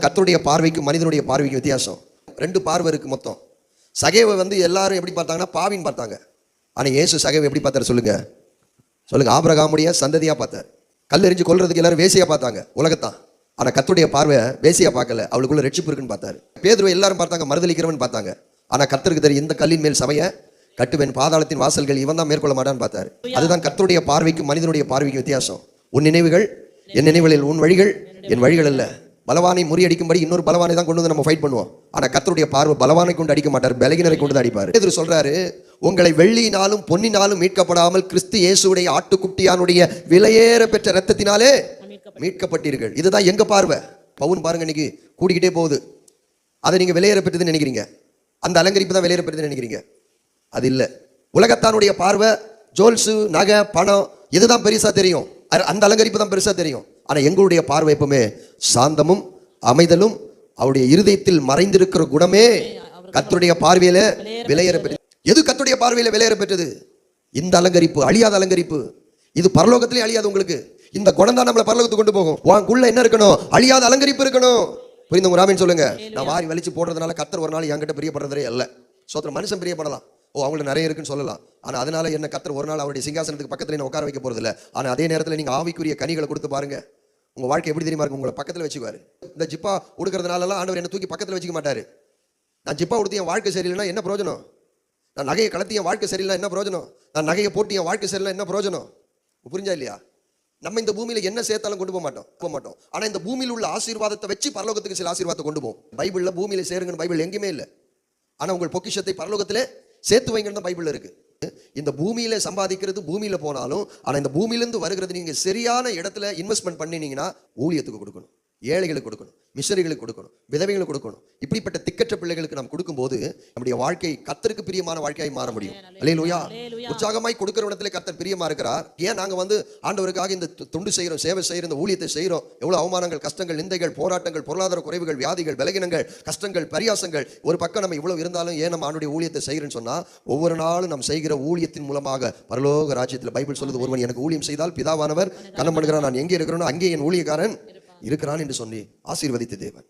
கர்த்தருடைய பார்வைக்கும் மனிதனுடைய பார்வைக்கும் வித்தியாசம். ரெண்டு பார்வை இருக்கு மொத்தம். சகேவை எல்லாரும் எப்படி பார்த்தாங்கன்னா பாவின்னு பார்த்தாங்க. ஆனால் இயேசு சகேவை எப்படி பார்த்தாரு சொல்லுங்க? ஆபிரகாமுடைய சந்ததியா பார்த்தார். கல் எறிஞ்சு கொல்றதுக்கு எல்லாரும் வேசியா பார்த்தாங்க உலகத்தான். ஆனால் கர்த்தருடைய பார்வை வேசியா பார்க்கல, அவளுக்குள்ள ரட்சிப்பு இருக்குன்னு பார்த்தாரு. பேதுருவை எல்லாரும் பார்த்தாங்க மறுதலிக்கிறவன் பார்த்தாங்க. ஆனால் கர்த்தருக்கு தெரியும் இந்த கல்லின் மேல் சபையை கட்டுவேன், பாதாளத்தின் வாசல்கள் இவன் தான் மேற்கொள்ள மாட்டான்னு பார்த்தாரு. அதுதான் கர்த்தருடைய பார்வைக்கும் மனிதனுடைய பார்வைக்கும் வித்தியாசம். உன் நினைவுகள் என் நினைவுகளில், உன் வழிகள் என் வழிகள் அல்ல. பலவானை முறியடிக்கும்படி இன்னொரு பலவானை தான் கொண்டு வந்து நம்ம ஃபைட் பண்ணுவோம். ஆனால் கர்த்தருடைய பார்வை பலவானை கொண்டு அடிக்க மாட்டார், பலகீனரை கொண்டு தான் அடிப்பார். பேதுரு சொல்றாரு, உங்களை வெள்ளியினாலும் பொன்னினாலும் மீட்கப்படாமல் கிறிஸ்து இயேசுடைய ஆட்டுக்குட்டியானுடைய விலையேற பெற்ற இரத்தத்தினாலே மீட்கப்பட்டீர்கள். இதுதான் எங்க பார்வை. பவுன் பாருங்க இன்னைக்கு கூடிக்கிட்டே போகுது. அதை நீங்க விலையேற பெற்றதுன்னு நினைக்கிறீங்க, அந்த அலங்கரிப்பு தான் விலையேற பெற்றதுன்னு நினைக்கிறீங்க. அது இல்லை. உலகத்தானுடைய பார்வை ஜோல்ஸு, நகை, பணம் இதுதான் பெருசா தெரியும், அந்த அலங்கரிப்பு தான் பெருசா தெரியும். ஆனா எங்களுடைய பார்வை எப்பவுமே சாந்தமும் அமைதலும் அவருடைய இருதயத்தில் மறைந்திருக்கிற குணமே கர்த்தருடைய பார்வையில விலையேற பெற்றது. எது கர்த்தருடைய பார்வையில விலையேற பெற்றது? இந்த அலங்கரிப்பு, அழியாத அலங்கரிப்பு. இது பரலோகத்திலே அழியாது. உங்களுக்கு இந்த குணம் தான் நம்மளை பரலோகத்துக்கு கொண்டு போகும். உனக்குள்ள என்ன இருக்கணும்? அழியாத அலங்கரிப்பு இருக்கணும். புரிந்தவங்க ராமின்னு சொல்லுங்க. நான் வாரி வலிச்சு போடுறதுனால கர்த்தர் ஒரு நாள் என்கிட்ட பிரியப்படுறதே அல்ல. சோத்திரம். மனுஷன் பிரியப்படலாம், அவங்களுக்கு நிறைய இருக்குன்னு சொல்லலாம். ஆனால் அதனால என்ன கர்த்தர் ஒரு நாள் அவருடைய சிங்காசனத்துக்கு பக்கத்தில் என்ன உட்கார வைக்க போறது இல்லை. ஆனால் அதே நேரத்தில் நீங்கள் ஆவிக்குரிய கனிகளை கொடுத்து பாருங்க, உங்க வாழ்க்கை எப்படி தெரியுமா இருக்கும்? உங்களை பக்கத்தில் வச்சுக்குவாரு. இந்த ஜிப்பா உடுக்கிறதுனால ஆண்டவர் என்ன தூக்கி பக்கத்தில் வச்சுக்க மாட்டாரு. நான் ஜிப்பா உடுத்தி என் வாழ்க்கை சரியில்லைன்னா என்ன பிரயோஜனம்? நான் நகையை கலத்தி என் வாழ்க்கை சரியில்லை என்ன பிரயோஜனம்? நான் நகையை போட்டு என் வாழ்க்கை சரியில்லை என்ன பிரயோஜனம்? புரிஞ்சா இல்லையா? நம்ம இந்த பூமியில என்ன சேர்த்தாலும் கொண்டு போக மாட்டோம். ஆனா இந்த பூமியில் உள்ள ஆசீர்வாதத்தை வச்சு பரலோகத்துக்கு சில ஆசீர்வாதத்தை கொண்டு போவோம். பைபிள்ல பூமியில சேருங்கன்னு பைபிள் எங்கேயுமே இல்லை. ஆனா உங்கள் பொக்கிஷத்தை பரலோகத்திலே சேர்த்து வைங்கன்னு தான் பைபிள் இருக்கு. இந்த பூமியில சம்பாதிக்கிறது பூமியில போனாலும், ஆனா இந்த பூமியிலிருந்து வருகிறது நீங்க சரியான இடத்துல இன்வெஸ்ட்மெண்ட் பண்ணினீங்கன்னா ஊழியத்துக்கு கொடுக்கணும், ஏழைகளுக்கு கொடுக்கணும், மிஷனரிகளுக்கு கொடுக்கணும், விதவைகளுக்கு கொடுக்கணும். இப்படிப்பட்ட திக்கற்ற பிள்ளைகளுக்கு நாம் கொடுக்கும்போது நம்முடைய வாழ்க்கை கர்த்தருக்கு பிரியமான வாழ்க்கையாய் மாற முடியும். அல்லேலூயா. உற்சாகமாய் கொடுக்கிற இடத்துல கர்த்தர் பிரியமா இருக்கிறார். ஏன் நாங்க ஆண்டவருக்காக இந்த தொண்டு செய்யறோம், சேவை செய்யறோம், இந்த ஊழியத்தை செய்யறோம். எவ்வளவு அவமானங்கள், கஷ்டங்கள், நிந்தைகள், போராட்டங்கள், பொருளாதார குறைவுகள், வியாதிகள், பலகீனங்கள், கஷ்டங்கள், பரியாசங்கள் ஒரு பக்கம் நம்ம இவ்வளவு இருந்தாலும் ஏன் நம்ம ஆண்டுடைய ஊழியத்தை செய்யறோம்னு சொன்னா, ஒவ்வொரு நாளும் நம்ம செய்கிற ஊழியத்தின் மூலமாக பரலோக ராஜ்யத்தில் பைபிள் சொல்லுது, ஒருவன் எனக்கு ஊழியம் செய்தால் பிதாவானவர் கனம் பண்ணுகிறார், நான் எங்கே இருக்கிறேனோ அங்கே என் ஊழியக்காரன் இருக்கிறான் என்று சொல்லி ஆசீர்வதித்த தேவன்.